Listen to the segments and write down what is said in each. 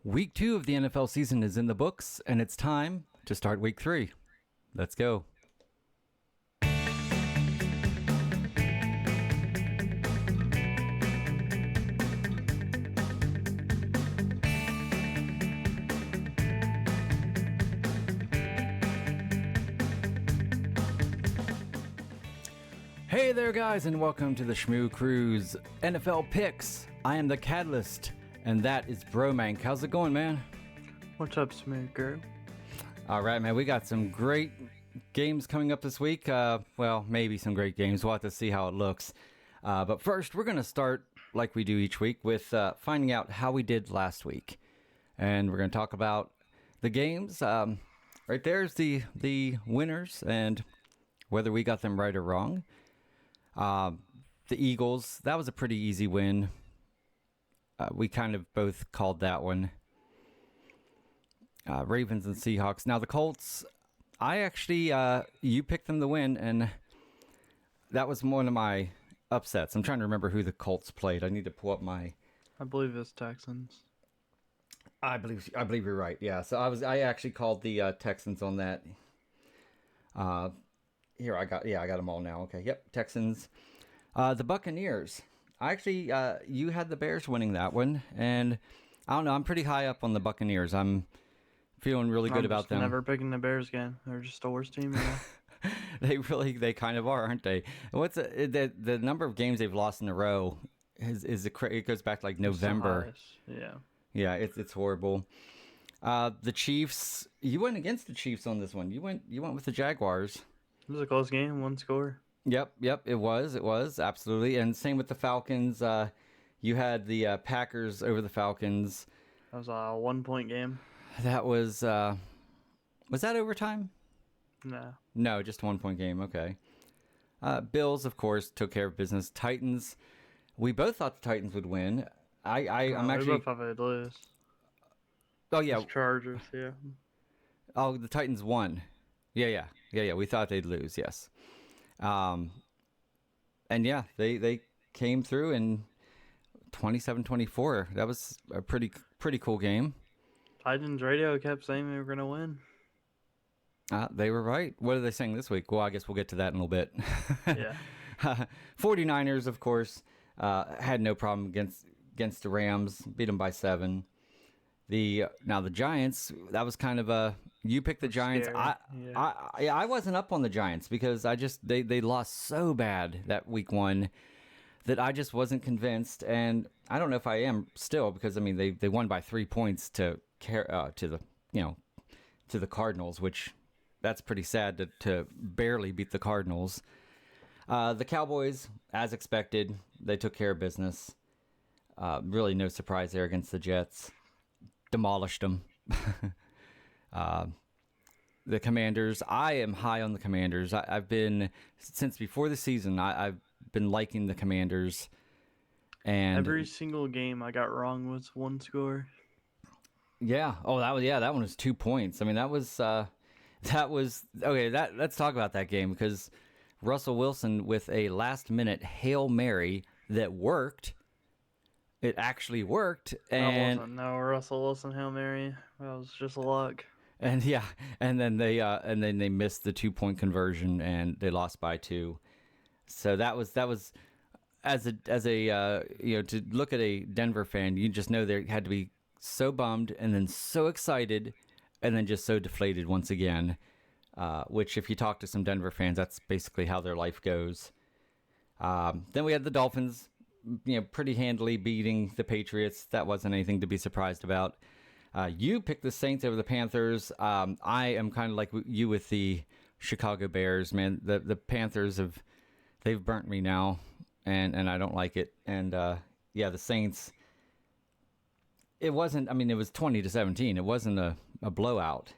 Week 2 of the NFL season is in the books, and it's time to start Week 3. Let's go. Hey there, guys, and welcome to the Shmoo Crew's NFL Picks. I am the Catalyst, and that is Bromank. How's it going, man? What's up, Smooth Girl? All right, man. We got some great games coming up this week. Well, maybe some great games. We'll have to see how it looks. But first, we're going to start, like we do each week, with finding out how we did last week. And we're going to talk about the games. Right there's the winners and whether we got them right or wrong. The Eagles, that was a pretty easy win. We kind of both called that one. Ravens and Seahawks. Now the Colts, I actually, you picked them to win, and that was one of my upsets. I'm trying to remember who the Colts played. I need to pull up my. I believe it's Texans. I believe you're right. Yeah. So I actually called the Texans on that. Here I got them all now. Okay. Yep. Texans. The Buccaneers. Actually, you had the Bears winning that one, and I don't know. I'm pretty high up on the Buccaneers. I'm feeling really good about them. Never picking the Bears again. They're just the worst team. They kind of are, aren't they? What's the number of games they've lost in a row? It goes back to like November. Yeah, it's horrible. The Chiefs. You went against the Chiefs on this one. You went with the Jaguars. It was a close game, one score. Yep, it was, absolutely. And same with the Falcons. You had the Packers over the Falcons. That was a 1-point game. That was that overtime? No, just a 1-point game, okay. Bills, of course, took care of business. Titans, we both thought the Titans would win. I'm actually... We both thought they'd lose. Oh, yeah. Chargers, yeah. Oh, the Titans won. Yeah, we thought they'd lose, yes. And yeah, they came through in 27-24. That was a pretty cool game. Titans radio kept saying they were going to win. They were right. What are they saying this week? Well, I guess we'll get to that in a little bit. Yeah. 49ers, of course, had no problem against the Rams, beat them by 7. Now the Giants, that was kind of you picked the Giants. I wasn't up on the Giants because they lost so bad that week 1 that I just wasn't convinced, and I don't know if I am still, because I mean they won by 3 points to the Cardinals, which that's pretty sad to barely beat the Cardinals. The Cowboys, as expected, they took care of business. Really no surprise there against the Jets. Demolished them. The Commanders, I am high on the Commanders. I've been, since before the season, I've been liking the Commanders. And every single game I got wrong was 1 score. Yeah. Oh, that one was 2 points. I mean, that was okay. Let's talk about that game, because Russell Wilson with a last-minute Hail Mary that worked. It actually worked, and that wasn't no Russell Wilson Hail Mary. That was just luck. And yeah, and then they missed the 2-point conversion, and they lost by 2. So that was as a to look at a Denver fan, you just know they had to be so bummed, and then so excited, and then just so deflated once again. Which, if you talk to some Denver fans, that's basically how their life goes. Then we had the Dolphins, pretty handily beating the Patriots. That wasn't anything to be surprised about. You picked the Saints over the Panthers. I am kind of like you with the Chicago Bears, man. The Panthers they've burnt me now, and I don't like it. And the Saints, it wasn't, it was 20-17. It wasn't a blowout.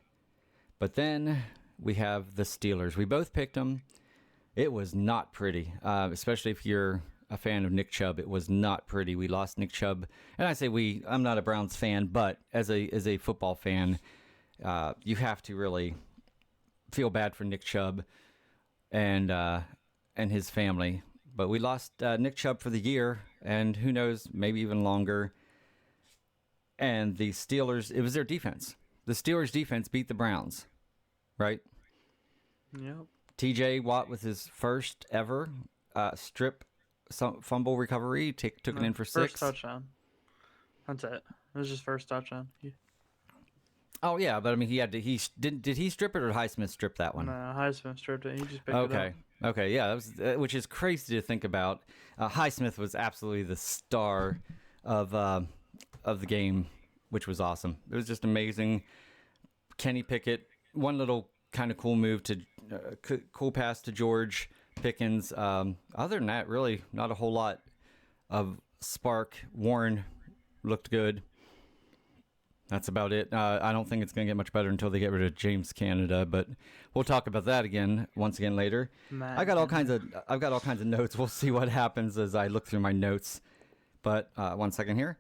But then we have the Steelers. We both picked them. It was not pretty, especially if you're a fan of Nick Chubb. It was not pretty. We lost Nick Chubb, and I say we. I'm not a Browns fan, but as a football fan, you have to really feel bad for Nick Chubb and his family. But we lost Nick Chubb for the year, and who knows, maybe even longer. and the Steelers, it was their defense. The Steelers' defense beat the Browns, right? Yep. TJ Watt with his first ever strip fumble recovery, took it in for First 6. touchdown. That's it. It was his first touchdown. Oh yeah, but I mean, did he strip it or did Highsmith strip that one? No, Highsmith stripped it. He just picked it up. Okay, yeah, that was which is crazy to think about. Highsmith was absolutely the star of the game, which was awesome. It was just amazing. Kenny Pickett, one little kind of cool move to cool pass to George Pickens. Other than that, really not a whole lot of spark. Warren looked good. That's about it. I don't think it's going to get much better until they get rid of James Canada, but we'll talk about that once again later. I've got all kinds of notes. We'll see what happens as I look through my notes. But 1 second here.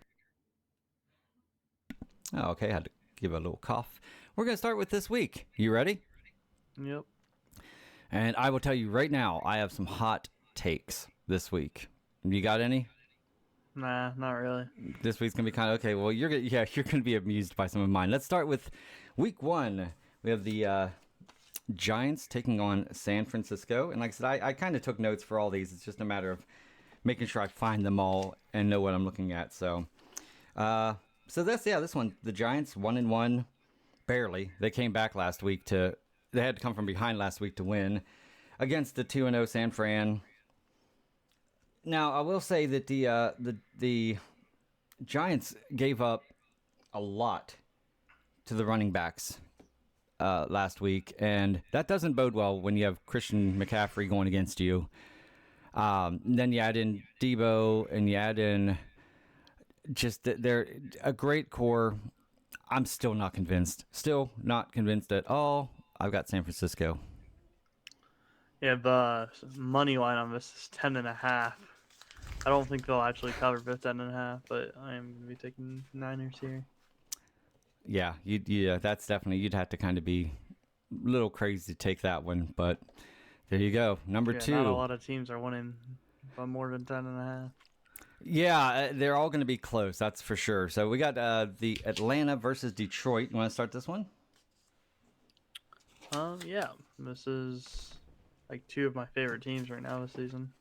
Oh, okay, I had to give a little cough. We're going to start with this week. You ready? Yep. And I will tell you right now, I have some hot takes this week. You got any? Nah, not really. This week's gonna be kind of okay. Well, you're gonna be amused by some of mine. Let's start with week 1. We have the Giants taking on San Francisco, and like I said, I kind of took notes for all these. It's just a matter of making sure I find them all and know what I'm looking at. So this one, the Giants 1-1, barely. They came back last week they had to come from behind last week to win against the 2-0 San Fran. Now, I will say that the Giants gave up a lot to the running backs last week, and that doesn't bode well when you have Christian McCaffrey going against you. Then you add in Debo, and you add in they're a great core. I'm still not convinced. Still not convinced at all. I've got San Francisco. Yeah, the money line on this is 10.5. I don't think they'll actually cover for 10.5, but I am going to be taking Niners here. Yeah, that's definitely, you'd have to kind of be a little crazy to take that one, but there you go. Number 2. Not a lot of teams are winning by more than 10.5. Yeah, they're all going to be close, that's for sure. So we got the Atlanta versus Detroit. You want to start this one? Yeah. This is like 2 of my favorite teams right now this season.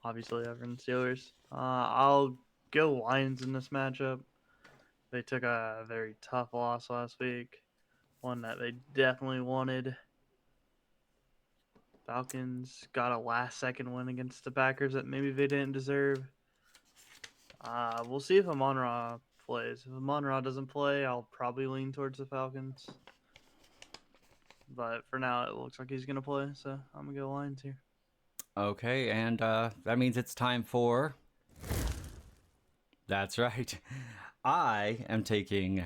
Obviously, everyone's Steelers. I'll go Lions in this matchup. They took a very tough loss last week, one that they definitely wanted. Falcons got a last-second win against the Packers that maybe they didn't deserve. We'll see if Amon-Ra plays. If Amon-Ra doesn't play, I'll probably lean towards the Falcons. But for now, it looks like he's going to play, so I'm going to go Lions here. Okay, and that means it's time for... That's right. I am taking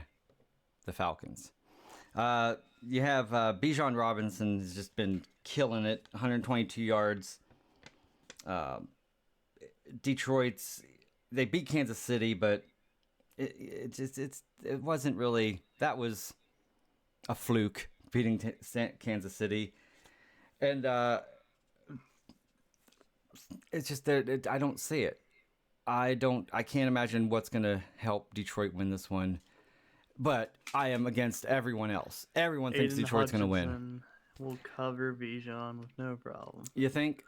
the Falcons. You have Bijan Robinson has just been killing it, 122 yards. Detroit's... They beat Kansas City, but it wasn't really... That was a fluke, beating Kansas City. And... it's just that I don't see it. I can't imagine what's going to help Detroit win this one. But I am against everyone else. Everyone thinks Detroit's going to win. We'll cover Bijan with no problem. You think?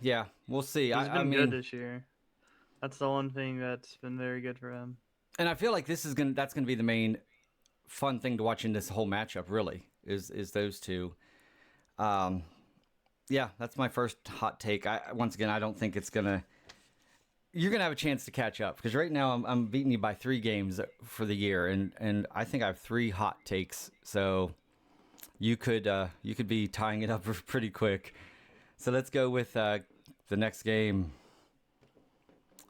Yeah, we'll see. He's been good this year. That's the one thing that's been very good for him. And I feel like that's going to be the main fun thing to watch in this whole matchup, really, is those two. Yeah, that's my first hot take. Once again, I don't think it's going to... You're going to have a chance to catch up, because right now I'm beating you by 3 games for the year, and I think I have 3 hot takes, so you could be tying it up pretty quick. So let's go with the next game,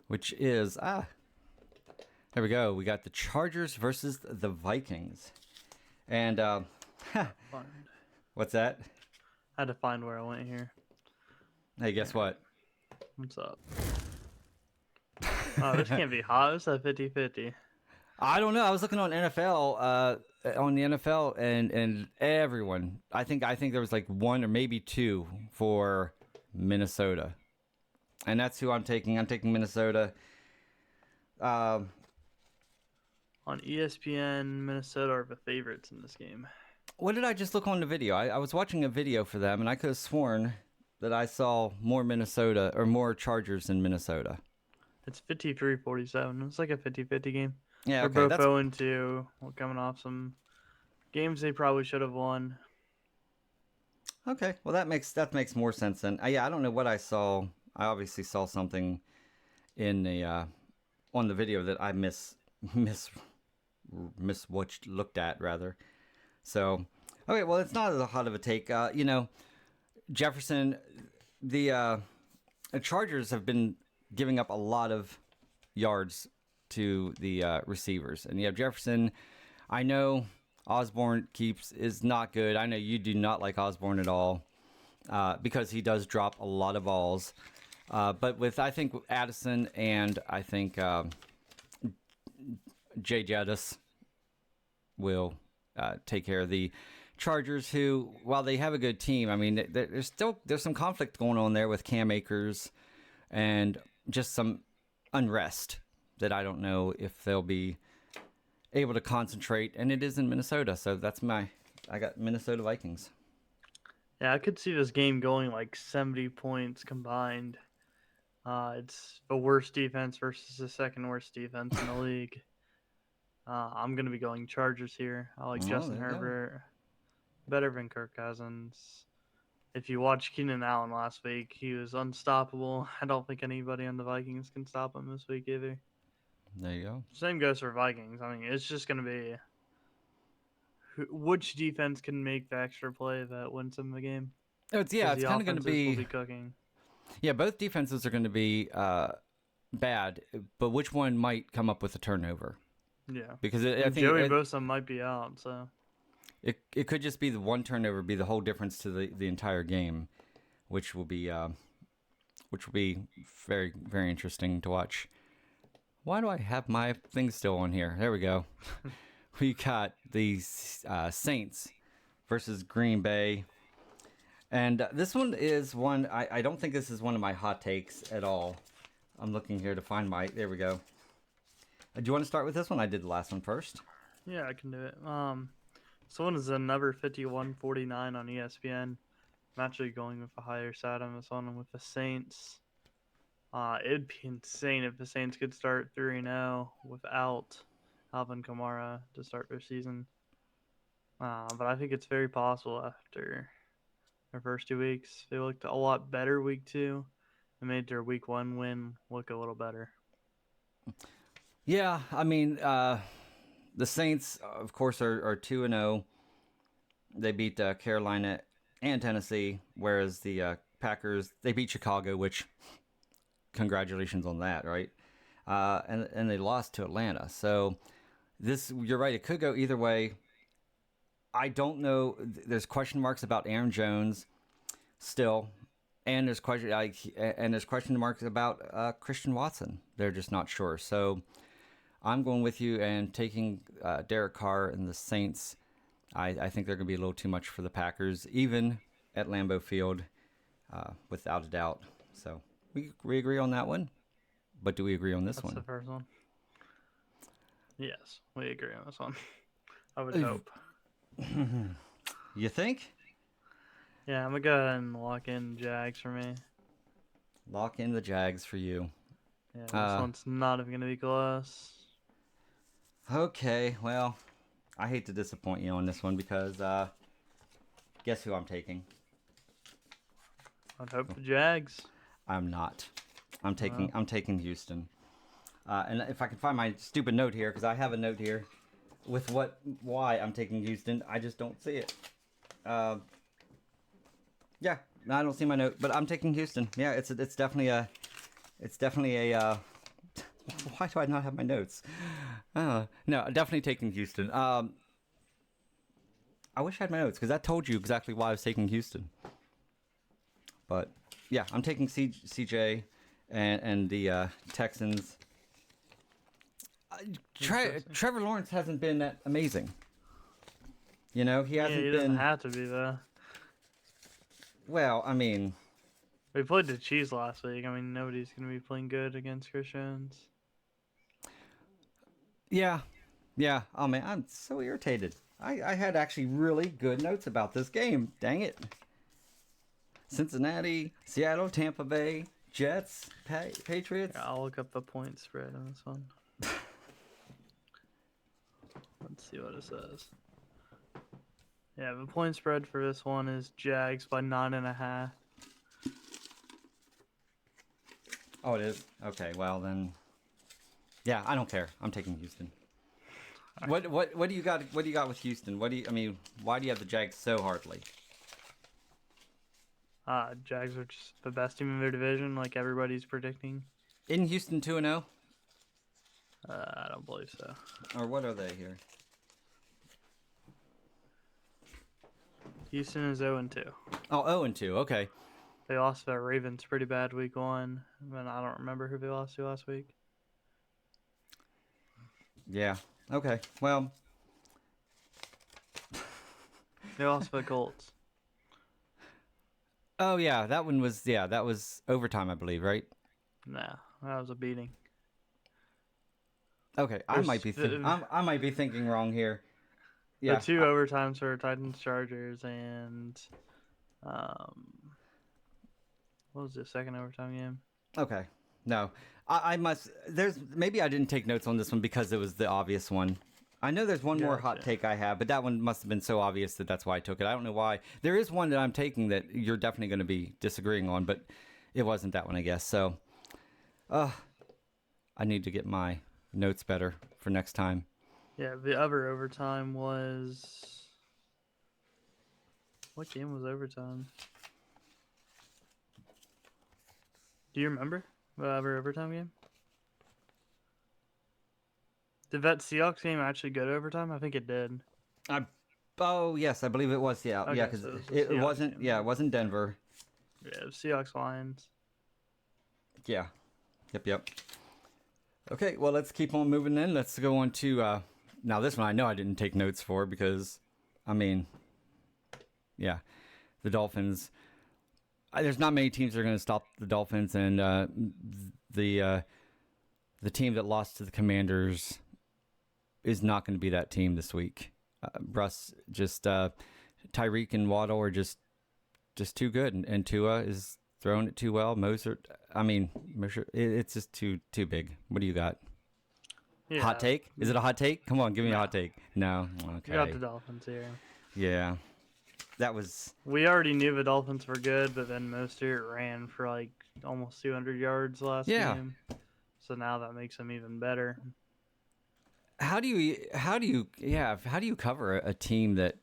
which is... There we go. We got the Chargers versus the Vikings. And... What's that? I had to find where I went here. Hey, guess what? What's up? Oh, this can't be hot. This is a 50-50. I don't know. I was looking on NFL, and everyone. I think there was like 1 or maybe 2 for Minnesota, and that's who I'm taking. I'm taking Minnesota. I'll On ESPN, Minnesota are the favorites in this game. What did I just look on the video? I was watching a video for them, and I could have sworn that I saw more Minnesota or more Chargers than Minnesota. It's 53-47. It's like a 50-50 game. Yeah, They're okay. both 0-2. We're coming off some games they probably should have won. Okay. Well, that makes more sense then. Yeah, I don't know what I saw. I obviously saw something in the on the video that I looked at rather. So, okay, well, it's not as hot of a take. Jefferson, the Chargers have been giving up a lot of yards to the receivers, and you have Jefferson. I know Osborne is not good. I know you do not like Osborne at all because he does drop a lot of balls. But I think Addison and I think Jay Jettis will take care of the Chargers, who, while they have a good team, I mean, there's some conflict going on there with Cam Akers and just some unrest that I don't know if they'll be able to concentrate. And it is in Minnesota, so I got Minnesota Vikings. Yeah, I could see this game going like 70 points combined. It's the worst defense versus the second worst defense in the league. I'm going to be going Chargers here. I like Justin Herbert better than Kirk Cousins. If you watched Keenan Allen last week, he was unstoppable. I don't think anybody on the Vikings can stop him this week either. There you go. Same goes for Vikings. I mean, it's just going to be which defense can make the extra play that wins them the game. It's kind of going to be cooking. Yeah, both defenses are going to be bad, but which one might come up with a turnover? Yeah, because I think Joey Bosa might be out, so it could just be the one turnover be the whole difference to the entire game, which will be very, very interesting to watch. Why do I have my thing still on here? There we go. We got the Saints versus Green Bay. And this one is one, I don't think this is one of my hot takes at all. I'm looking here to find there we go. Do you want to start with this one? I did the last one first. Yeah, I can do it. This one is another 51-49 on ESPN. I'm actually going with a higher side on this one with the Saints. It'd be insane if the Saints could start 3-0 without Alvin Kamara to start their season. But I think it's very possible after their first 2 weeks. They looked a lot better week 2 and made their week 1 win look a little better. Yeah, I mean, the Saints, of course, are 2-0. They beat Carolina and Tennessee, whereas the Packers, they beat Chicago, which congratulations on that, right? And they lost to Atlanta. So you're right, it could go either way. I don't know. There's question marks about Aaron Jones still, and there's question marks about Christian Watson. They're just not sure. So I'm going with you and taking Derek Carr and the Saints. I think they're going to be a little too much for the Packers, even at Lambeau Field, without a doubt. So we agree on that one. But do we agree on this one? That's the first one. Yes, we agree on this one. I would hope. You think? Yeah, I'm going to go ahead and lock in Jags for me. Lock in the Jags for you. Yeah, this one's not even going to be close. Okay, well, I hate to disappoint you on this one because guess who I'm taking? I'd hope the Jags. I'm not. I'm taking Houston. And if I can find my stupid note here, because I have a note here with why I'm taking Houston, I just don't see it. Yeah, I don't see my note, but I'm taking Houston. Yeah, it's definitely a. Why do I not have my notes? No, definitely taking Houston. I wish I had my notes because that told you exactly why I was taking Houston. But yeah, I'm taking CJ and the Texans. Trevor Lawrence hasn't been that amazing. You know, he hasn't been. He doesn't have to be though. Well, I mean, we played the Chiefs last week. I mean, nobody's going to be playing good against Christians. Yeah, Yeah. Oh man, I'm so irritated. I had actually really good notes about this game. Dang it. Cincinnati, Seattle, Tampa Bay, Jets, Patriots. Yeah, I'll look up the point spread on this one. Let's see what it says. Yeah, the point spread for this one is Jags by 9.5. Oh, it is. Okay. Well then. Yeah, I don't care. I'm taking Houston. What do you got? What do you got with Houston? Why do you have the Jags so hardly? Jags are just the best team in their division, like everybody's predicting. In Houston 2-0? I don't believe so. Or what are they here? Houston is 0-2. Oh, 0-2. Okay. They lost to the Ravens pretty bad week 1, and I don't remember who they lost to last week. Yeah. Okay. Well, they lost to the Colts. Oh yeah, that was overtime, I believe, right? Nah, that was a beating. Okay, I might be thinking wrong here. Yeah. The 2 overtimes were Titans Chargers and what was the second overtime game? Okay. No. I must maybe I didn't take notes on this one because it was the obvious one. I know there's one more hot take I have, but that one must have been so obvious that's why I took it. I don't know why. There is one that I'm taking that you're definitely going to be disagreeing on, but it wasn't that one, I guess. So, I need to get my notes better for next time. Yeah, the other overtime was... What game was overtime? Do you remember the other overtime game? Did that Seahawks game actually go to overtime? I think it did. Oh yes, I believe it was. Yeah, okay, yeah, because so it wasn't. Game. Yeah, it wasn't Denver. Yeah, Seahawks Lions. Yeah. Yep. Okay, well let's keep on moving. Then let's go on to now this one. I know I didn't take notes for because, yeah, the Dolphins. There's not many teams that are going to stop the Dolphins, and the team that lost to the Commanders is not going to be that team this week. Russ, just Tyreek and Waddle are just too good, and Tua is throwing it too well. Mostert, it's just too big. What do you got? Yeah. Hot take? Is it a hot take? Come on, give me a hot take. No, okay. You got the Dolphins here. Yeah, that was. We already knew the Dolphins were good, but then Mostert ran for like almost 200 yards last game. So now that makes them even better. How do you cover a team that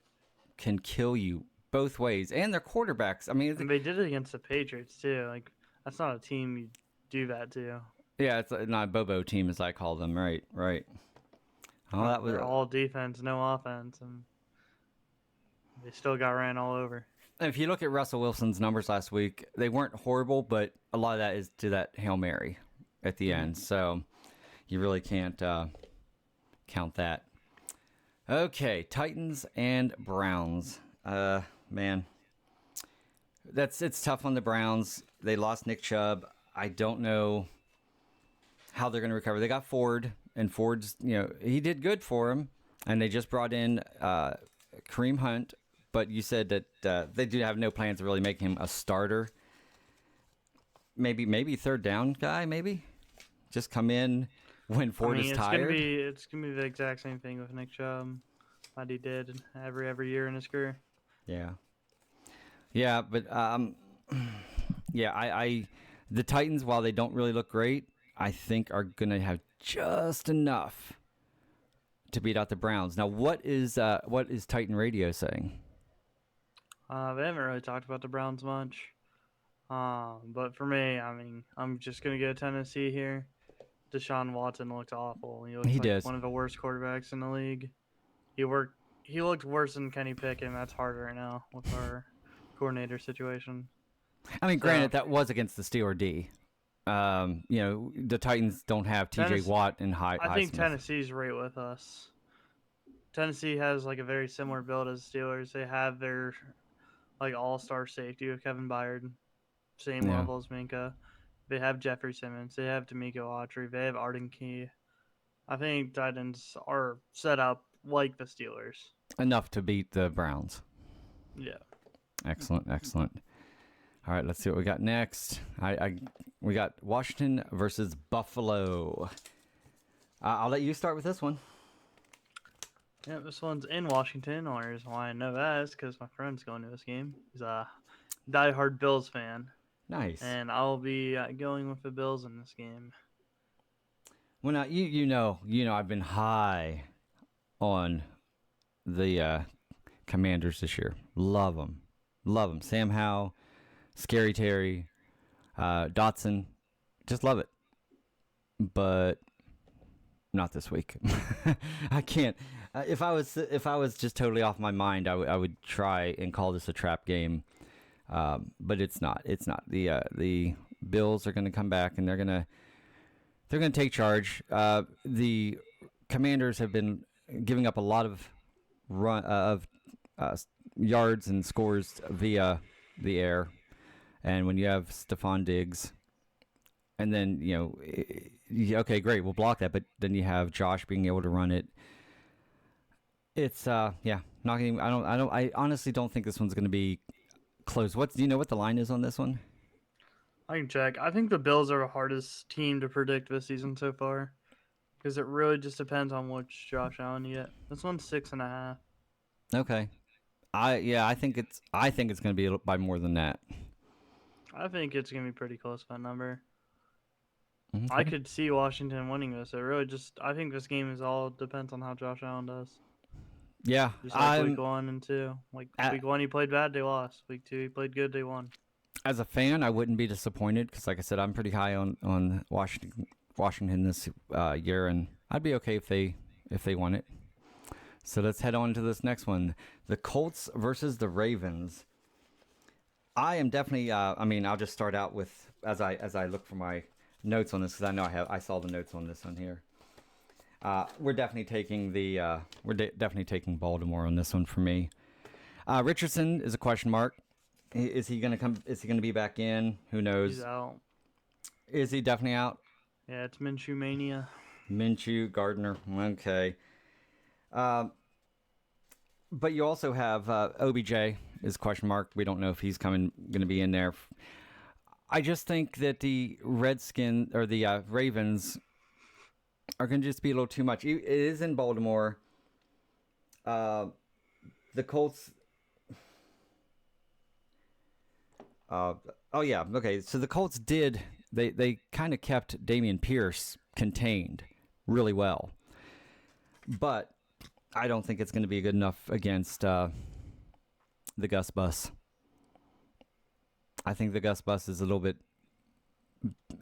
can kill you both ways and their quarterbacks? And they did it against the Patriots too. Like that's not a team you do that to. Yeah, it's not a Bobo team as I call them. Right. Oh, that was They're all defense, no offense, and they still got ran all over. If you look at Russell Wilson's numbers last week, they weren't horrible, but a lot of that is to that Hail Mary at the end. So you really can't count that. Okay, Titans and Browns. Man, it's tough on the Browns. They lost Nick Chubb. I don't know how they're going to recover. They got Ford, and Ford's, he did good for him, and they just brought in Kareem Hunt. But you said that they do have no plans of really making him a starter. Maybe third down guy. Maybe just come in when Ford is tired. It's gonna be the exact same thing with Nick Chubb, that he did every year in his career. Yeah, but the Titans, while they don't really look great, I think are gonna have just enough to beat out the Browns. Now, what is Titan Radio saying? They haven't really talked about the Browns much. But for me, I'm just going to go Tennessee here. Deshaun Watson looked awful. He does. One of the worst quarterbacks in the league. He looked worse than Kenny Pickett, and that's hard right now with our coordinator situation. Granted, that was against the Steelers D. The Titans don't have TJ Watt and Highsmith. I think Tennessee's right with us. Tennessee has like a very similar build as Steelers. They have their all-star safety with Kevin Byard, same level as Minka. They have Jeffrey Simmons. They have D'Amico Autry. They have Arden Key. I think Titans are set up like the Steelers. Enough to beat the Browns. Yeah. Excellent, excellent. All right, let's see what we got next. We got Washington versus Buffalo. I'll let you start with this one. Yeah, this one's in Washington. Only reason why I know that is because my friend's going to this game. He's a diehard Bills fan. Nice. And I'll be going with the Bills in this game. Well, now you know I've been high on the Commanders this year. Love them. Sam Howell, Scary Terry, Dotson, just love it. But not this week. I can't. If I was just totally off my mind, I would try and call this a trap game. But it's not. It's not. The Bills are going to come back and they're going to take charge. The Commanders have been giving up a lot of yards and scores via the air, and when you have Stephon Diggs, and then okay, great, we'll block that, but then you have Josh being able to run it. It's not getting. I honestly don't think this one's going to be close. Do you know what the line is on this one? I can check. I think the Bills are the hardest team to predict this season so far, because it really just depends on which Josh Allen you get. This one's 6.5. Okay, I think it's going to be by more than that. I think it's gonna be pretty close to that number. Okay. I could see Washington winning this. I think this game is all depends on how Josh Allen does. Yeah, just like week 1 and 2. Like week 1 he played bad, they lost. Week 2 he played good, they won. As a fan, I wouldn't be disappointed because, like I said, I'm pretty high on Washington this year, and I'd be okay if they won it. So let's head on to this next one: the Colts versus the Ravens. I am definitely. I'll just start out with as I look for my notes on this because I know I saw the notes on this one here. We're definitely taking definitely taking Baltimore on this one for me. Richardson is a question mark. Is he gonna come? Is he gonna be back in? Who knows? He's out. Is he definitely out? Yeah, it's Minshew mania. Minshew, Gardner. Okay. But you also have OBJ is question mark. We don't know if he's going to be in there. I just think that the Redskins or the Ravens are going to just be a little too much. It is in Baltimore. The Colts. Okay. So the Colts did. They kind of kept Dameon Pierce contained really well, but I don't think it's going to be good enough against the Gus Bus. I think the Gus Bus is a little bit.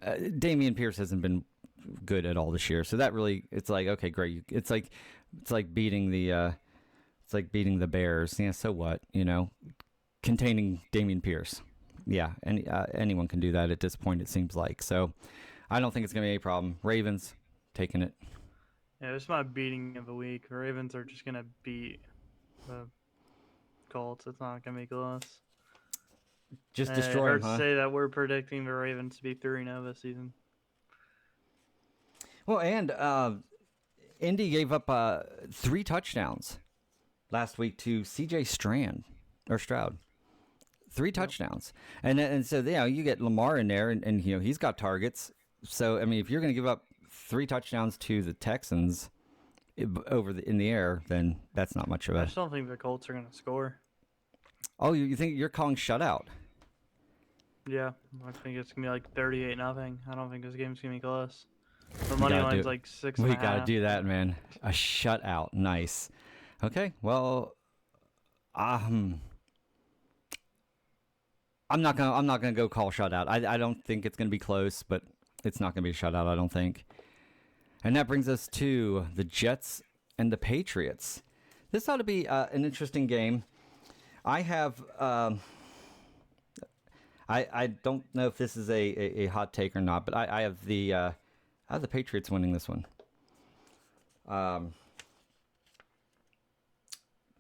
Dameon Pierce hasn't been good at all this year, so that really it's like okay, great. It's like beating the Bears. Yeah, so what? Containing Dameon Pierce. Yeah, and anyone can do that at this point. It seems like so. I don't think it's going to be a problem. Ravens taking it. Yeah, it's my beating of the week. The Ravens are just gonna beat the Colts. It's not gonna be close. Just destroy them, it hurts to say that we're predicting the Ravens to be 3-0 this season. Well, and Indy gave up 3 touchdowns last week to C.J. Stroud. 3 touchdowns, and so you get Lamar in there, and he's got targets. So I mean, if you're going to give up 3 touchdowns to the Texans in the air, then that's not much of I just don't think the Colts are going to score. Oh, you think you're calling shutout? Yeah, I think it's going to be like 38-0. I don't think this game's going to be close. The money line's like 6.5. We got to do that, man. A shutout. Nice. Okay, well, I'm not gonna go call shutout. I don't think it's going to be close, but it's not going to be a shutout, I don't think. And that brings us to the Jets and the Patriots. This ought to be an interesting game. I have I don't know if this is a hot take or not, but I have the Patriots winning this one.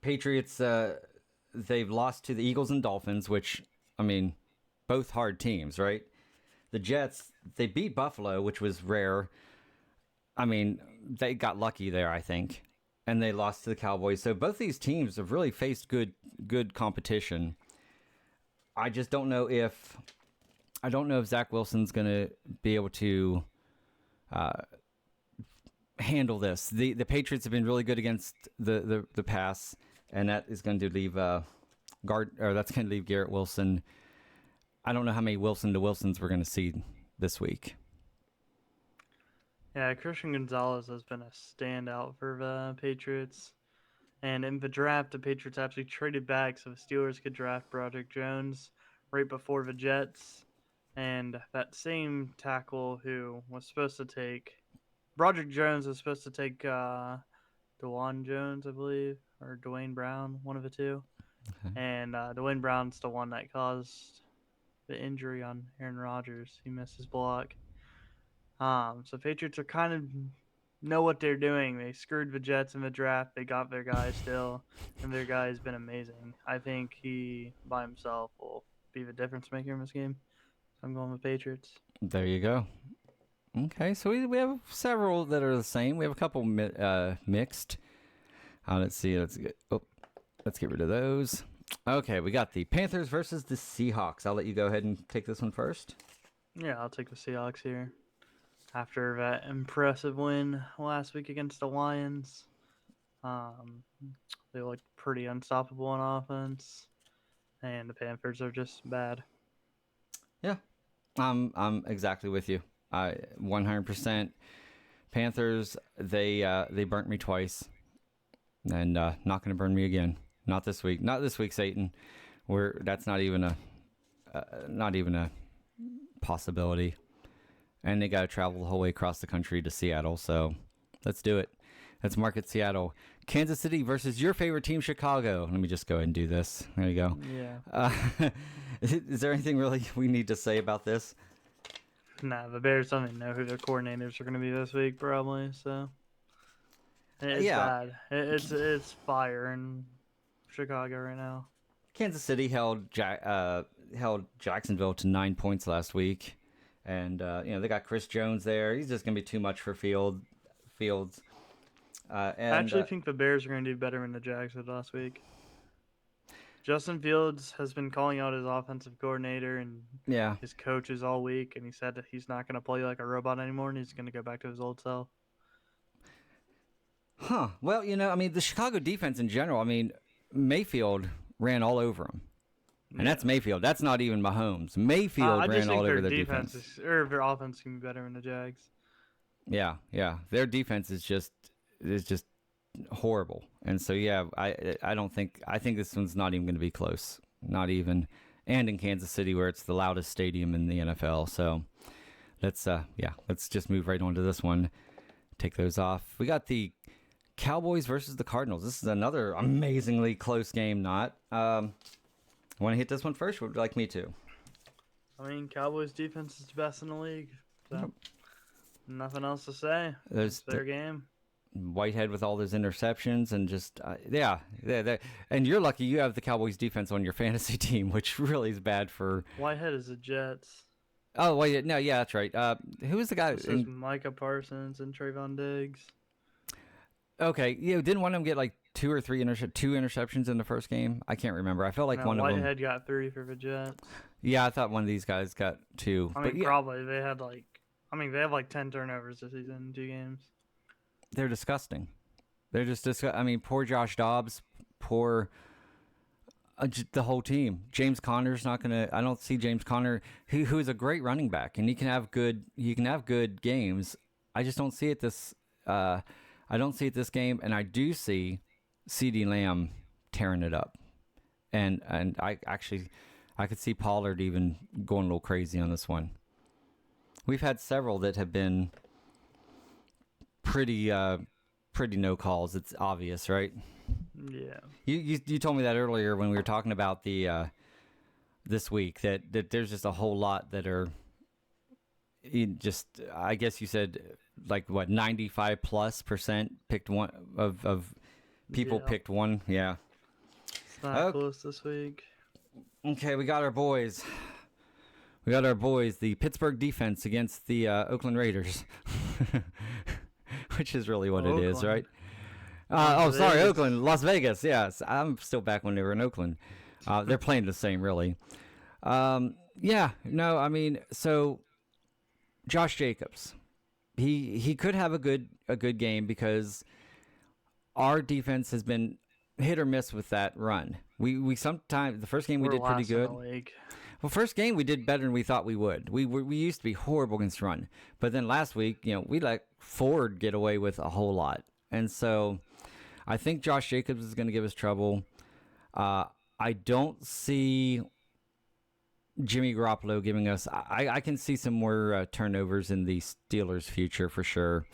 Patriots they've lost to the Eagles and Dolphins, which I mean, both hard teams, right? The Jets, they beat Buffalo, which was rare. I mean, they got lucky there, I think, and they lost to the Cowboys. So both these teams have really faced good competition. I just don't know if Zach Wilson's going to be able to handle this. The Patriots have been really good against the pass, and that is going to leave that's going to leave Garrett Wilson. I don't know how many Wilson to Wilsons we're going to see this week. Yeah, Christian Gonzalez has been a standout for the Patriots. And in the draft, the Patriots actually traded back so the Steelers could draft Broderick Jones right before the Jets. And that same tackle who was supposed to take Broderick Jones was supposed to take DeJuan Jones, I believe, or Dwayne Brown, one of the two. Okay. And Dwayne Brown's the one that caused the injury on Aaron Rodgers. He missed his block. So Patriots are kind of know what they're doing. They screwed the Jets in the draft. They got their guy still, and their guy has been amazing. I think he by himself will be the difference maker in this game. So I'm going with Patriots. There you go. Okay, so we have several that are the same. We have a couple mixed. Let's see. Let's get rid of those. Okay, we got the Panthers versus the Seahawks. I'll let you go ahead and take this one first. Yeah, I'll take the Seahawks here. After that impressive win last week against the Lions, they looked pretty unstoppable on offense, and the Panthers are just bad. Yeah, I'm exactly with you. 100%. Panthers, they burnt me twice, and not going to burn me again. Not this week. Not this week, Satan. That's not even a possibility. And they got to travel the whole way across the country to Seattle. So let's do it. Let's market Seattle. Kansas City versus your favorite team, Chicago. Let me just go ahead and do this. There you go. Yeah. Is there anything really we need to say about this? Nah, the Bears don't even know who their coordinators are going to be this week, probably. So it's bad. It's fire in Chicago right now. Kansas City held Jacksonville to 9 points last week. And, they got Chris Jones there. He's just going to be too much for Fields. I actually think the Bears are going to do better than the Jags did last week. Justin Fields has been calling out his offensive coordinator and his coaches all week, and he said that he's not going to play like a robot anymore, and he's going to go back to his old self. Huh. Well, the Chicago defense in general, Mayfield ran all over him. And that's Mayfield. That's not even Mahomes. Mayfield ran all over their defense. Or their offense can be better than the Jags. Yeah. Their defense is just horrible. And so I think this one's not even going to be close. Not even. And in Kansas City, where it's the loudest stadium in the NFL. So let's just move right on to this one. Take those off. We got the Cowboys versus the Cardinals. This is another amazingly close game. Want to hit this one first, or would you like me to? Cowboys defense is the best in the league. So nothing else to say. It's their game. Whitehead with all those interceptions and just, and you're lucky you have the Cowboys defense on your fantasy team, which really is bad for... Whitehead is the Jets. Oh, wait, no, yeah, that's right. Who was the guy? This is Micah Parsons and Trayvon Diggs. Okay, didn't one of them get like two interceptions in the first game? I can't remember. I felt like one of them. Whitehead got 3 for the Jets. Yeah, I thought one of these guys got 2. Probably they had they have like 10 turnovers this season in 2 games. They're disgusting. They're just disgusting. Poor Josh Dobbs, poor the whole team. James Conner's not gonna. I don't see James Conner, who is a great running back, and he can have good games. I just don't see it this. I don't see it this game, and I do see CeeDee Lamb tearing it up, and I could see Pollard even going a little crazy on this one. We've had several that have been pretty no calls. It's obvious, right? Yeah. You told me that earlier when we were talking about the this week that there's just a whole lot that are I guess you said like what 95+% picked one of people picked one. Yeah. It's not close this week. Okay, we got our boys. The Pittsburgh defense against the Oakland Raiders. which is really what it is, right? Las Sorry, Vegas. Oakland, Las Vegas. Yes, I'm still back when they were in Oakland. They're playing the same, really. Yeah, no, I mean, so Josh Jacobs, he could have a good game because our defense has been hit or miss with that run. We sometimes the first game we We're did pretty last in good. the league. Well, first game we did better than we thought we would. We used to be horrible against run, but then last week, we let Ford get away with a whole lot, and so I think Josh Jacobs is going to give us trouble. I don't see Jimmy Garoppolo giving us. I can see some more turnovers in the Steelers' future for sure.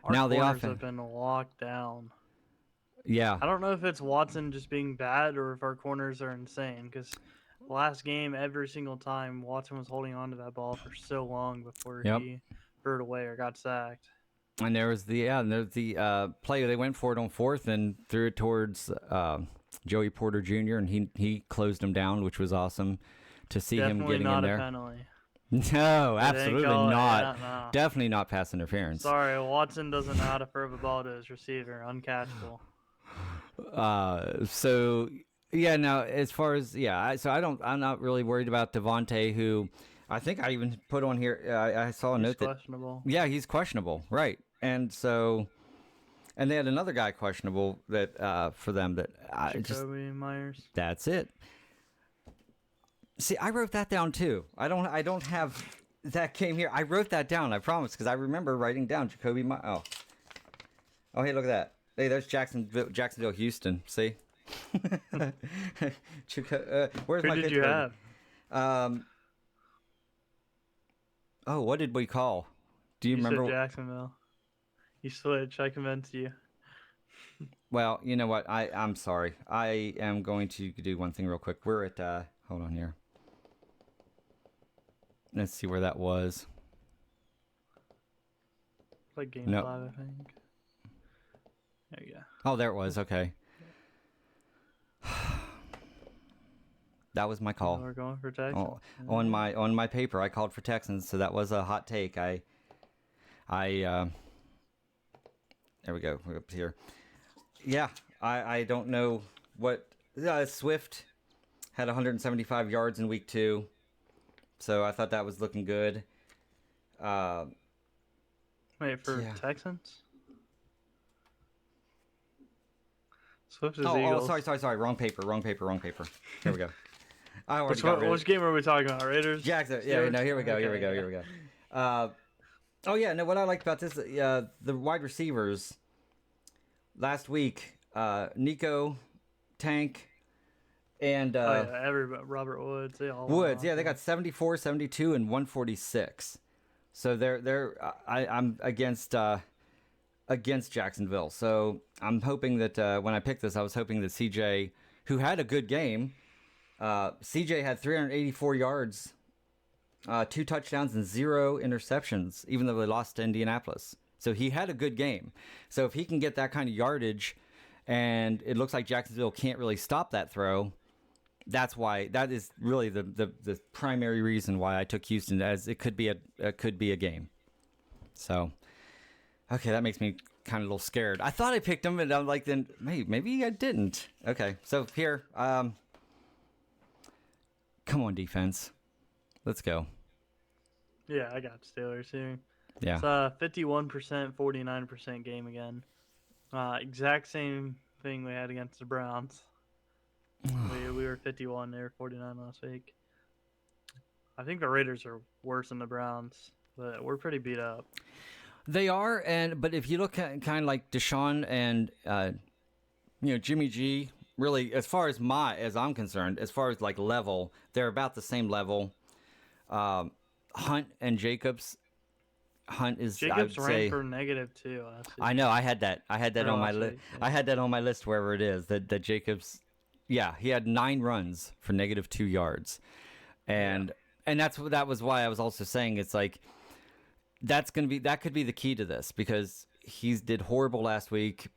Our Now the corners offense, have been locked down. yeah, I don't know if it's Watson just being bad or if our corners are insane. Because last game, every single time, Watson was holding on to that ball for so long before Yep. he threw it away or got sacked. and there's the play they went for it on fourth and threw it towards Joey Porter Jr. and he closed him down, which was awesome to see him Definitely getting not in a there. penalty. No, absolutely call it, not. yeah, no. Definitely not pass interference. Sorry, Watson doesn't know how to throw the ball to his receiver. Uncatchable. So yeah, now as far as I'm not really worried about Devontae, who I think I even put on here. I saw a He's note that questionable. he's questionable, right? And so, and they had another guy questionable that for them that Jacoby Myers. that's it. See, I wrote that down too. I don't have that game here. I wrote that down. I promise, because I remember writing down Jacoby. Oh, hey, look at that. Hey, there's Jacksonville, Houston. See, where's Who my did you picture? have? Oh, what did we call? Do you remember? Said Jacksonville. You switched. I convinced you. Well, you know what? I'm sorry. I am going to do one thing real quick. We're at hold on here. Let's see where that was. Like game No. 5, I think. There you go. Oh, there it was. Okay. That was my call. We're going for Texans. Oh, on my paper, I called for Texans, so that was a hot take. There we go. We're up here. Yeah, I don't know what Swift had 175 yards in week 2, so I thought that was looking good. Wait, for yeah. Texans? Swift is Oh, Eagles. sorry. Wrong paper. Here we go. I already got rid of Which game are we talking about? Raiders? Jackson. Yeah, Steelers? no, here we go. Okay, Oh yeah, no. What I liked about this, the wide receivers last week, Nico, Tank, and everybody, Robert Woods, they all Woods. Yeah, they got 74, 72, and 146. So I'm against Jacksonville. So I'm hoping that when I picked this, I was hoping that CJ, who had a good game, CJ had 384 yards, 2 touchdowns, and 0 interceptions, even though they lost to Indianapolis. So he had a good game. So if he can get that kind of yardage, and it looks like Jacksonville can't really stop that throw, that is really the primary reason why I took Houston, as it could be a game. So, okay, that makes me kind of a little scared. I thought I picked them, and I'm like, then maybe I didn't. Okay, so here, come on, defense, let's go. Yeah, I got Steelers here. Yeah. It's a 51%, 49% game again. Exact same thing we had against the Browns. we were 51, they were 49 last week. I think the Raiders are worse than the Browns, but we're pretty beat up. They are, but if you look at kind of like Deshaun and Jimmy G, really, as far as I'm concerned, as far as like level, they're about the same level. Hunt and Jacobs. Hunt is Jacobs I would ran say, for -2 last week. I know. I had that on my list. Yeah. I had that on my list wherever it is. That Jacobs, yeah, he had 9 runs for -2 yards, and that was why I was also saying it's like that could be the key to this, because he did horrible last week,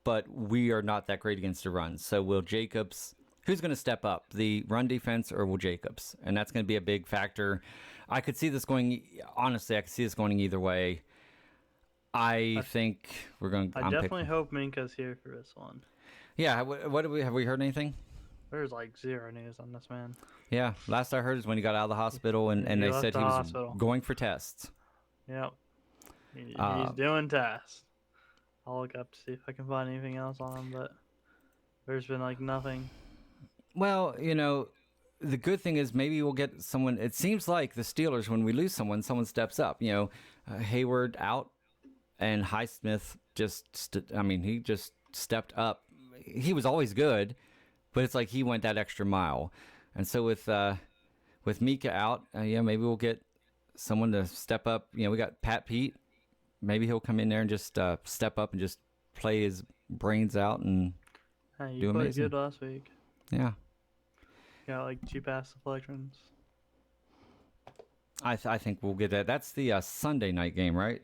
but we are not that great against the run. So will Jacobs? Who's going to step up, the run defense or will Jacobs? And that's going to be a big factor. I could see this going. Honestly, I could see this going either way. I think we're going. I definitely hope Minka's here for this one. Yeah. What have we heard anything? There's like zero news on this man. Yeah. Last I heard is when he got out of the hospital, and they left said the he was hospital. going for tests. Yep. He's doing tests. I'll look up to see if I can find anything else on him, but there's been like nothing. Well, the good thing is maybe we'll get someone. It seems like the Steelers, when we lose someone steps up. Hayward out, and Highsmith he just stepped up. He was always good, but it's like he went that extra mile. And so with Mika out, maybe we'll get someone to step up. We got Pat Pete. Maybe he'll come in there and just step up and just play his brains out and do amazing. Played good last week. Yeah. Got like 2 pass deflections. I think we'll get that. That's the Sunday night game, right?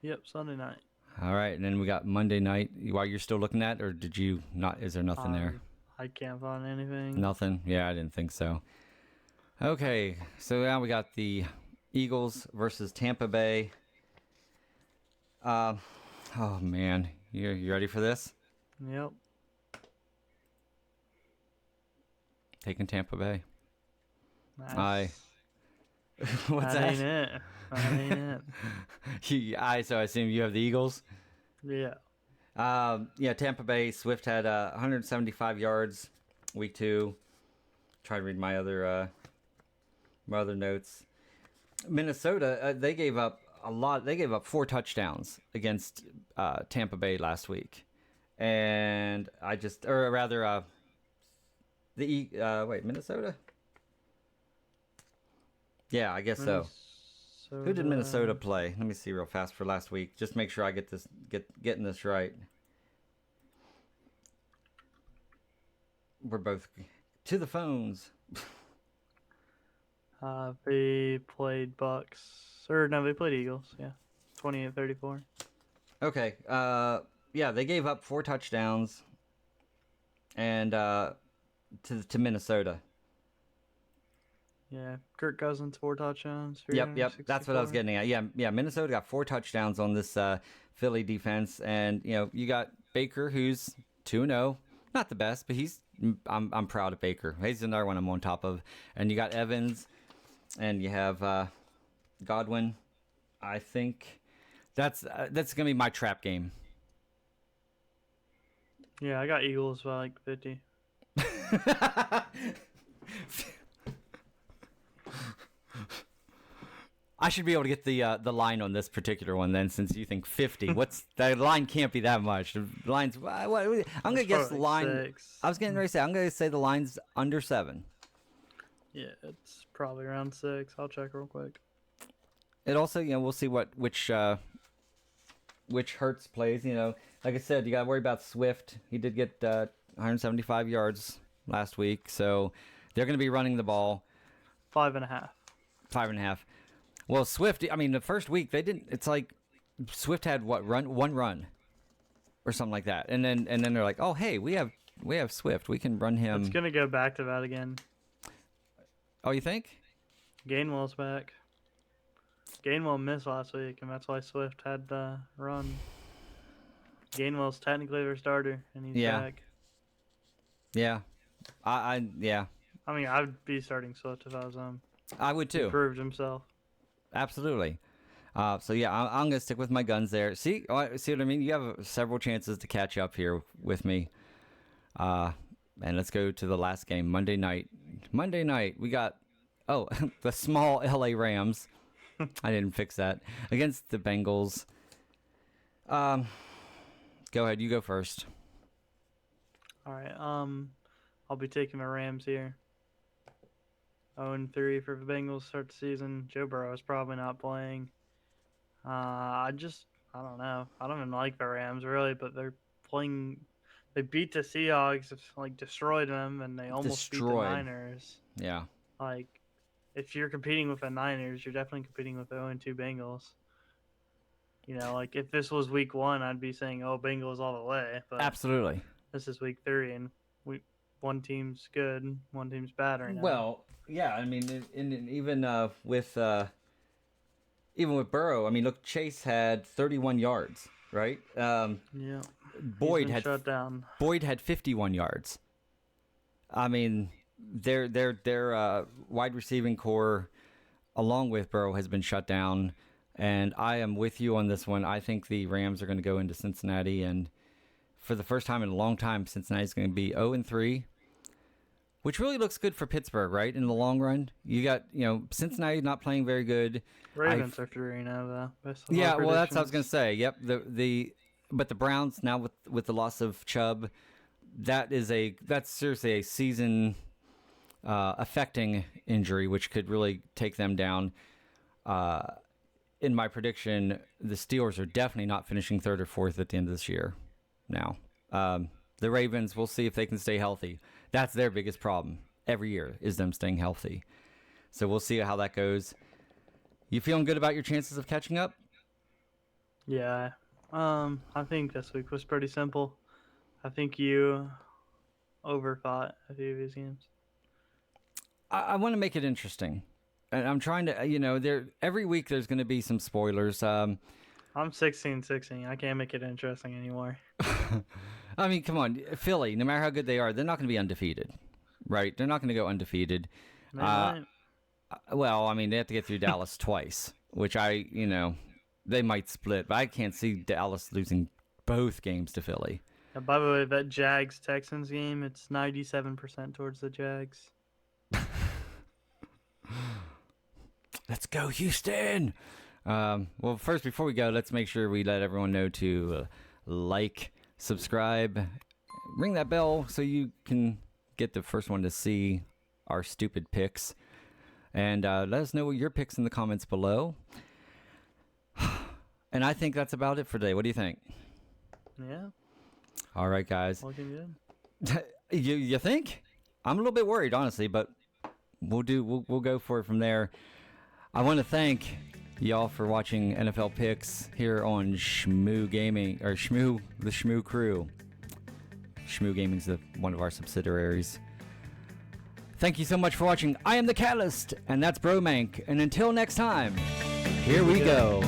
Yep, Sunday night. All right, and then we got Monday night. While you're still looking at, or did you not? Is there nothing there? I can't find anything. Nothing? Yeah, I didn't think so. Okay, so now we got the Eagles versus Tampa Bay. Oh man, you ready for this? Yep. Taking Tampa Bay. Nice. What's that? Ain't it. That ain't it. So I assume you have the Eagles? Yeah. Tampa Bay. Swift had 175 yards week 2. Try to read my other notes. Minnesota, they gave up a lot. They gave up 4 touchdowns against Tampa Bay last week. And Minnesota? Yeah, I guess so. Who did Minnesota play? Let me see real fast for last week. Just make sure I getting this right. We're both to the phones. They played Bucks. They played Eagles. Yeah. 28-34. Okay. They gave up 4 touchdowns and to Minnesota. Yeah, Kirk Cousins 4 touchdowns. Yep. That's what I was getting at. Yeah. Minnesota got 4 touchdowns on this Philly defense, and you got Baker, who's 2-0, not the best, but I'm proud of Baker. He's another one I'm on top of, and you got Evans, and you have Godwin. I think that's gonna be my trap game. Yeah, I got Eagles by like 50. I should be able to get the line on this particular one then, since you think 50. The line can't be that much. The line's what I'm gonna guess the line. 6. I was getting ready to say I'm gonna say the line's under 7. Yeah, it's probably around 6. I'll check real quick. It also, we'll see which Hurts plays. Like I said, you got to worry about Swift. He did get 175 yards last week, so they're going to be running the ball. 5.5. 5.5. Well, Swift. I mean, the first week they didn't. It's like Swift had one run, or something like that, and then they're like, oh hey, we have Swift. We can run him. It's going to go back to that again. Oh, you think? Gainwell's back. Gainwell missed last week, and that's why Swift had the run. Gainwell's technically their starter, and he's back. Yeah. I mean, I would be starting Swift if I was him. I would too. He proved himself. Absolutely. I'm going to stick with my guns there. See what I mean? You have several chances to catch up here with me. And let's go to the last game, Monday night. Monday night, we got, the small LA Rams. I didn't fix that. Against the Bengals. Go ahead. You go first. All right. I'll be taking the Rams here. 0-3 for the Bengals start the season. Joe Burrow is probably not playing. I don't know. I don't even like the Rams really, but they're playing. They beat the Seahawks, destroyed them, and they almost beat the Niners. Yeah. If you're competing with the Niners, you're definitely competing with the 0-2 Bengals. If this was week 1, I'd be saying, Bengals all the way. But absolutely. This is week 3, and one team's good, one team's bad right now. Well, yeah, I mean, even with even with Burrow, I mean, look, Chase had 31 yards, right? Yeah. Boyd had shut down. Boyd had 51 yards. I mean, their wide receiving core, along with Burrow, has been shut down. And I am with you on this one. I think the Rams are going to go into Cincinnati, and for the first time in a long time, Cincinnati's going to be 0-3, which really looks good for Pittsburgh, right? In the long run, you got Cincinnati not playing very good. Ravens are 3-0 though. Yeah, well, that's what I was going to say. Yep, but the Browns now with the loss of Chubb, that's seriously a season affecting injury, which could really take them down. In my prediction, the Steelers are definitely not finishing third or fourth at the end of this year. Now, the Ravens, we'll see if they can stay healthy. That's their biggest problem every year, is them staying healthy. So we'll see how that goes. You feeling good about your chances of catching up? Yeah. I think this week was pretty simple. I think you overthought a few of these games. I want to make it interesting. And I'm trying to, every week there's going to be some spoilers. I'm 16-16. I can't make it interesting anymore. I mean, come on. Philly, no matter how good they are, they're not going to be undefeated, right? They're not going to go undefeated. Well, I mean, they have to get through Dallas twice, which they might split, but I can't see Dallas losing both games to Philly. And by the way, that Jags-Texans game, it's 97% towards the Jags. Let's go, Houston! Well, first, before we go, let's make sure we let everyone know to like, subscribe, ring that bell so you can get the first one to see our stupid picks. And let us know your picks in the comments below. And I think that's about it for today. What do you think? Yeah. All right, guys. Looking good. You think? I'm a little bit worried, honestly, but we'll go for it from there. I want to thank y'all for watching NFL Picks here on Shmoo Gaming, or Shmoo, the Shmoo crew. Shmoo Gaming's one of our subsidiaries. Thank you so much for watching. I am the Catalyst, and that's Bromank. And until next time, here we go.